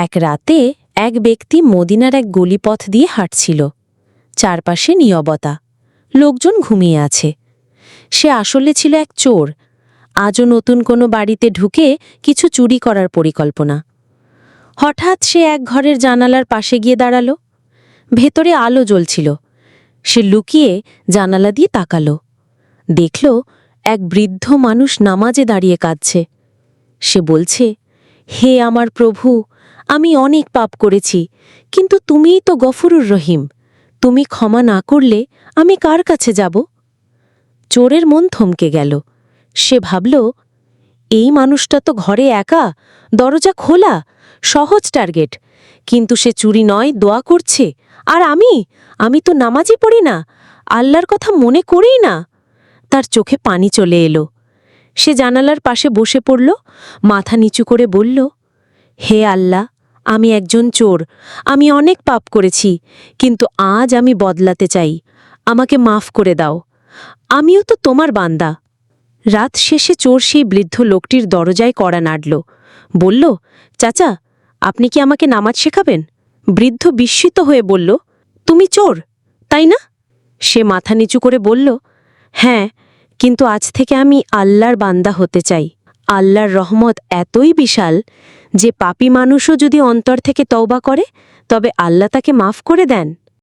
এক রাতে এক ব্যক্তি মদিনার এক গলিপথ দিয়ে হাঁটছিল। চারপাশে নীরবতা, লোকজন ঘুমিয়ে আছে। সে আসলে ছিল এক চোর, আজও নতুন কোনো বাড়িতে ঢুকে কিছু চুরি করার পরিকল্পনা। হঠাৎ সে এক ঘরের জানালার পাশে গিয়ে দাঁড়াল। ভেতরে আলো জ্বলছিল। সে লুকিয়ে জানালা দিয়ে তাকাল। দেখল এক বৃদ্ধ মানুষ নামাজে দাঁড়িয়ে কাঁদছে। সে বলছে, হে আমার প্রভু, আমি অনেক পাপ করেছি, কিন্তু তুমিই তো গফুরুর রহিম। তুমি ক্ষমা না করলে আমি কার কাছে যাব? চোরের মন থমকে গেল। সে ভাবল, এই মানুষটা তো ঘরে একা, দরজা খোলা, সহজ টার্গেট। কিন্তু সে চুরি নয়, দোয়া করছে। আর আমি তো নামাজই পড়ি না, আল্লাহর কথা মনে করেই না। তার চোখে পানি চলে এলো। সে জানালার পাশে বসে পড়ল, মাথা নিচু করে বলল, হে আল্লাহ, আমি একজন চোর, আমি অনেক পাপ করেছি, কিন্তু আজ আমি বদলাতে চাই। আমাকে মাফ করে দাও, আমিও তো তোমার বান্দা। রাত শেষে চোর সেই বৃদ্ধ লোকটির দরজায় কড়া নাড়ল। বলল, চাচা, আপনি কি আমাকে নামাজ শেখাবেন? বৃদ্ধ বিস্মিত হয়ে বলল, তুমি চোর, তাই না? সে মাথা নিচু করে বলল, হ্যাঁ, কিন্তু আজ থেকে আমি আল্লাহর বান্দা হতে চাই। আল্লাহর রহমত এতই বিশাল যে পাপী মানুষও যদি অন্তর থেকে তওবা করে, তবে আল্লাহ তাকে মাফ করে দেন।